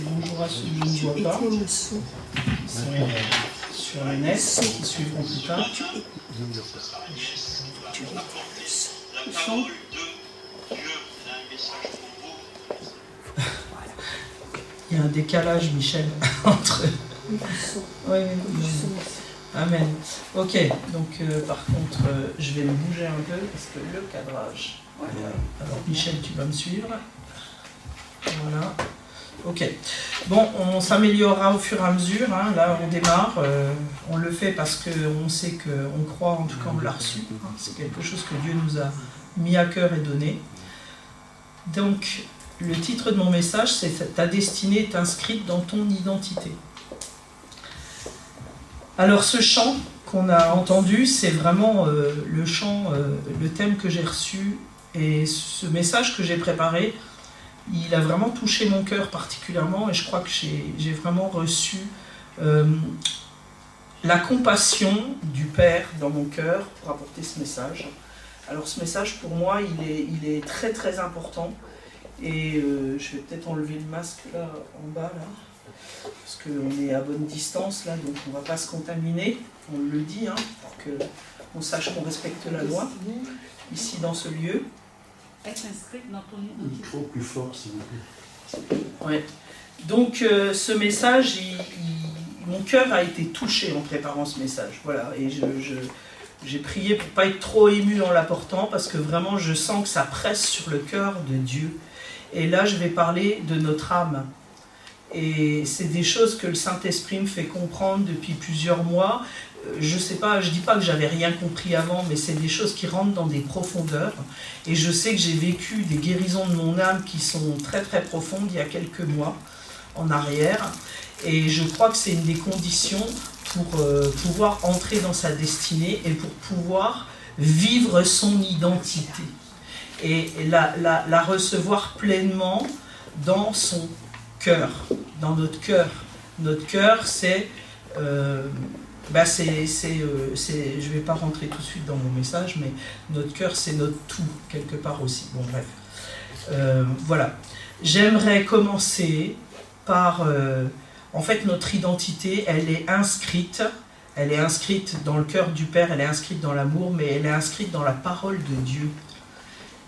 bonjour à ceux qui ne voient pas. Sur les NES qui suivront plus tard. Il y a un décalage, Michel, entre... Oui, amen. Ok, donc par contre, je vais me bouger un peu parce que le cadrage... Voilà. Alors Michel, tu vas me suivre. Voilà. Ok. Bon, on s'améliorera au fur et à mesure. Hein. Là, on démarre. On le fait parce qu'on sait qu'on croit, en tout cas, on l'a reçu. Hein. C'est quelque chose que Dieu nous a mis à cœur et donné. Donc, le titre de mon message, c'est « Ta destinée est inscrite dans ton identité ». Alors, ce chant qu'on a entendu, c'est vraiment le chant, le thème que j'ai reçu et ce message que j'ai préparé. Il a vraiment touché mon cœur particulièrement et je crois que j'ai vraiment reçu la compassion du Père dans mon cœur pour apporter ce message. Alors ce message pour moi il est très très important et je vais peut-être enlever le masque là en bas là parce qu'on est à bonne distance là donc on ne va pas se contaminer, on le dit hein, pour qu'on sache qu'on respecte la loi ici dans ce lieu. Être inscrite dans ton identité. Micro plus fort, s'il vous plaît. Ouais. Donc, ce message, mon cœur a été touché en préparant ce message. Voilà. Et j'ai prié pour ne pas être trop ému en l'apportant, parce que vraiment, je sens que ça presse sur le cœur de Dieu. Et là, je vais parler de notre âme. Et c'est des choses que le Saint-Esprit me fait comprendre depuis plusieurs mois. Je sais pas, je dis pas que j'avais rien compris avant, mais c'est des choses qui rentrent dans des profondeurs. Et je sais que j'ai vécu des guérisons de mon âme qui sont très très profondes il y a quelques mois en arrière. Et je crois que c'est une des conditions pour pouvoir entrer dans sa destinée et pour pouvoir vivre son identité. Et la recevoir pleinement dans son cœur, dans notre cœur. Notre cœur, c'est... je ne vais pas rentrer tout de suite dans mon message, mais notre cœur, c'est notre tout, quelque part aussi. Bon, bref. Voilà. J'aimerais commencer par... en fait, notre identité, elle est inscrite dans le cœur du Père, elle est inscrite dans l'amour, mais elle est inscrite dans la parole de Dieu.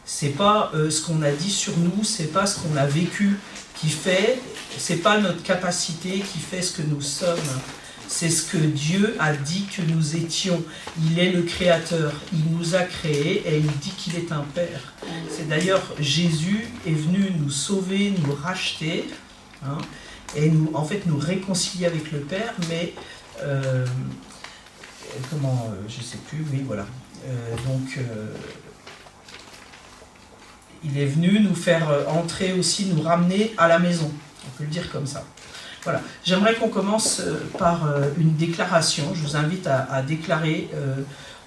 C'est pas ce qu'on a dit sur nous, c'est pas ce qu'on a vécu qui fait, c'est pas notre capacité qui fait ce que nous sommes. C'est ce que Dieu a dit que nous étions. Il est le Créateur. Il nous a créés et il dit qu'il est un Père. C'est d'ailleurs, Jésus est venu nous sauver, nous racheter, hein, et nous réconcilier avec le Père, mais je sais plus, oui, voilà. Il est venu nous faire entrer aussi, nous ramener à la maison. On peut le dire comme ça. Voilà. J'aimerais qu'on commence par une déclaration. Je vous invite à déclarer,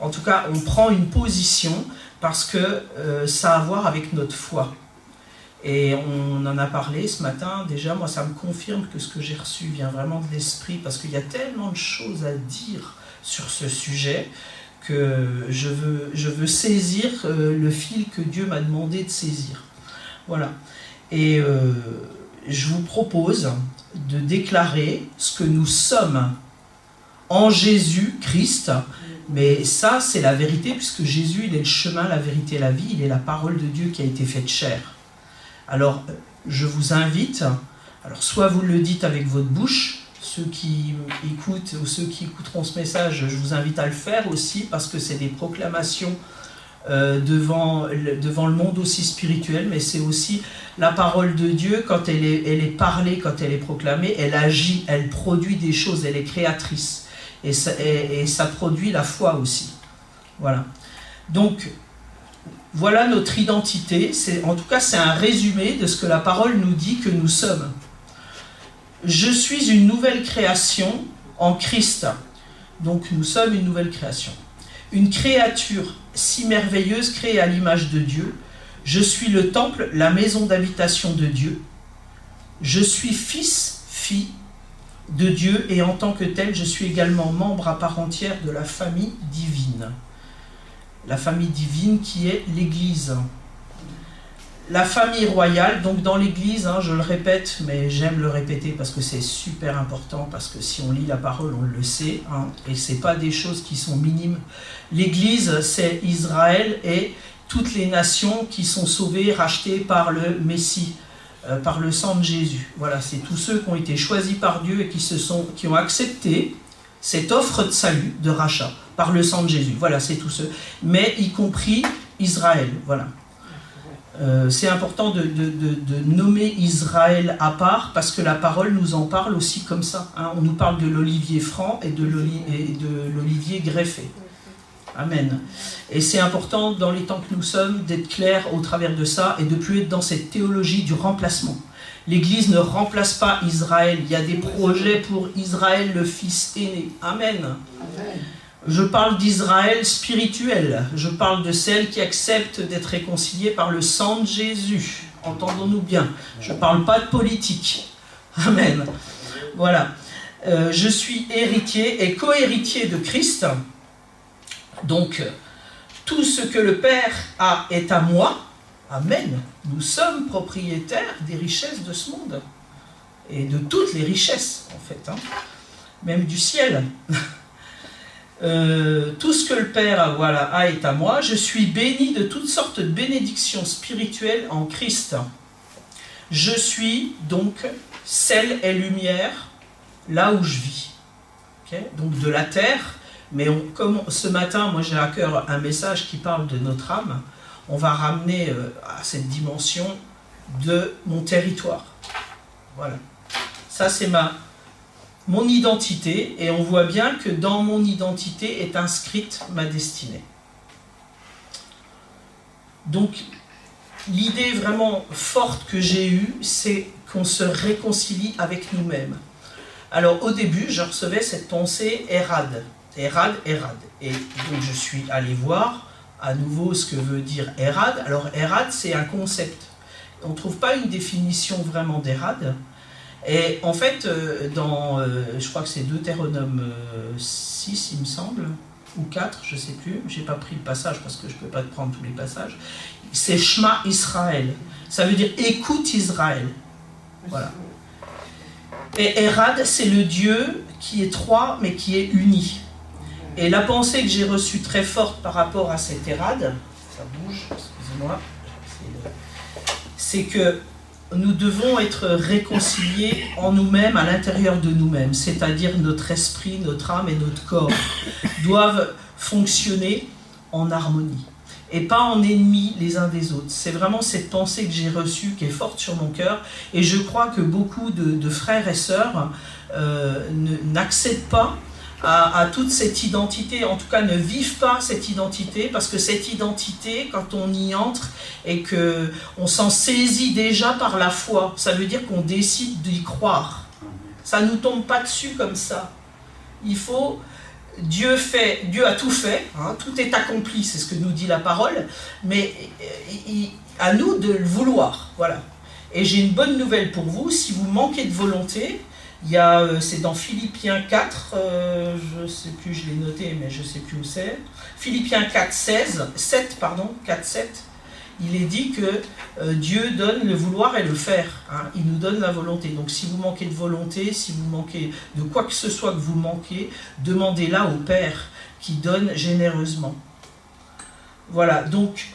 en tout cas, on prend une position parce que ça a à voir avec notre foi. Et on en a parlé ce matin. Déjà, moi, ça me confirme que ce que j'ai reçu vient vraiment de l'Esprit parce qu'il y a tellement de choses à dire sur ce sujet que je veux saisir le fil que Dieu m'a demandé de saisir. Voilà. Et je vous propose de déclarer ce que nous sommes en Jésus-Christ. Mais ça, c'est la vérité, puisque Jésus, il est le chemin, la vérité et la vie. Il est la parole de Dieu qui a été faite chair. Alors, je vous invite, alors soit vous le dites avec votre bouche, ceux qui écoutent ou ceux qui écouteront ce message, je vous invite à le faire aussi, parce que c'est des proclamations devant le monde aussi spirituel, mais c'est aussi la parole de Dieu, quand elle est parlée, quand elle est proclamée, elle agit, elle produit des choses, elle est créatrice. Et ça produit la foi aussi. Voilà. Donc, voilà notre identité. En tout cas, c'est un résumé de ce que la parole nous dit que nous sommes. Je suis une nouvelle création en Christ. Donc, nous sommes une nouvelle création. Une créature si merveilleuse créée à l'image de Dieu. Je suis le temple, la maison d'habitation de Dieu. Je suis fils, fille de Dieu et en tant que tel, je suis également membre à part entière de la famille divine. La famille divine qui est l'Église. La famille royale, donc dans l'Église, hein, je le répète, mais j'aime le répéter parce que c'est super important, parce que si on lit la parole, on le sait, hein, et c'est pas des choses qui sont minimes. L'Église, c'est Israël et toutes les nations qui sont sauvées, rachetées par le Messie, par le sang de Jésus. Voilà, c'est tous ceux qui ont été choisis par Dieu et qui ont accepté cette offre de salut, de rachat, par le sang de Jésus. Voilà, c'est tous ceux, mais y compris Israël, voilà. C'est important de nommer Israël à part parce que la parole nous en parle aussi comme ça. Hein. On nous parle de l'olivier franc et de l'olivier greffé. Amen. Et c'est important dans les temps que nous sommes d'être clairs au travers de ça et de ne plus être dans cette théologie du remplacement. L'Église ne remplace pas Israël. Il y a des projets pour Israël, le Fils aîné. Amen. Amen. Je parle d'Israël spirituel, je parle de celle qui accepte d'être réconciliée par le sang de Jésus. Entendons-nous bien, je ne parle pas de politique. Amen. Voilà. Je suis héritier et co-héritier de Christ. Donc, tout ce que le Père a est à moi. Amen. Nous sommes propriétaires des richesses de ce monde. Et de toutes les richesses, en fait. Hein. Même du ciel. Tout ce que le Père a est à moi. Je suis béni de toutes sortes de bénédictions spirituelles en Christ. Je suis donc sel et lumière là où je vis. Okay? Donc de la terre, mais comme ce matin, moi j'ai à cœur un message qui parle de notre âme, on va ramener à cette dimension de mon territoire. Voilà. Ça c'est mon identité, et on voit bien que dans mon identité est inscrite ma destinée. Donc, l'idée vraiment forte que j'ai eue, c'est qu'on se réconcilie avec nous-mêmes. Alors, au début, je recevais cette pensée Erad. Erad, Erad. Et donc, je suis allé voir à nouveau ce que veut dire Erad. Alors, Erad, c'est un concept. On ne trouve pas une définition vraiment d'Erad. Et en fait, je crois que c'est Deutéronome 6, il me semble, ou 4, je ne sais plus, je n'ai pas pris le passage parce que je ne peux pas te prendre tous les passages, c'est Shema Israël, ça veut dire écoute Israël. Voilà. Et Erad, c'est le Dieu qui est trois, mais qui est uni. Et la pensée que j'ai reçue très forte par rapport à cet Erad, ça bouge, excusez-moi, c'est que nous devons être réconciliés en nous-mêmes, à l'intérieur de nous-mêmes, c'est-à-dire notre esprit, notre âme et notre corps doivent fonctionner en harmonie et pas en ennemis les uns des autres. C'est vraiment cette pensée que j'ai reçue qui est forte sur mon cœur, et je crois que beaucoup de frères et sœurs n'accèdent pas à toute cette identité, en tout cas ne vivent pas cette identité, parce que cette identité, quand on y entre et qu'on s'en saisit déjà par la foi, ça veut dire qu'on décide d'y croire. Ça ne nous tombe pas dessus comme ça. Il faut... Dieu a tout fait, hein, tout est accompli, c'est ce que nous dit la parole, mais à nous de le vouloir. Voilà. Et j'ai une bonne nouvelle pour vous, si vous manquez de volonté, c'est dans Philippiens 4, je ne sais plus, je l'ai noté, mais je ne sais plus où c'est. Philippiens 4, 7, il est dit que Dieu donne le vouloir et le faire. Hein, il nous donne la volonté. Donc si vous manquez de volonté, si vous manquez de quoi que ce soit que vous manquez, demandez-la au Père qui donne généreusement. Voilà, donc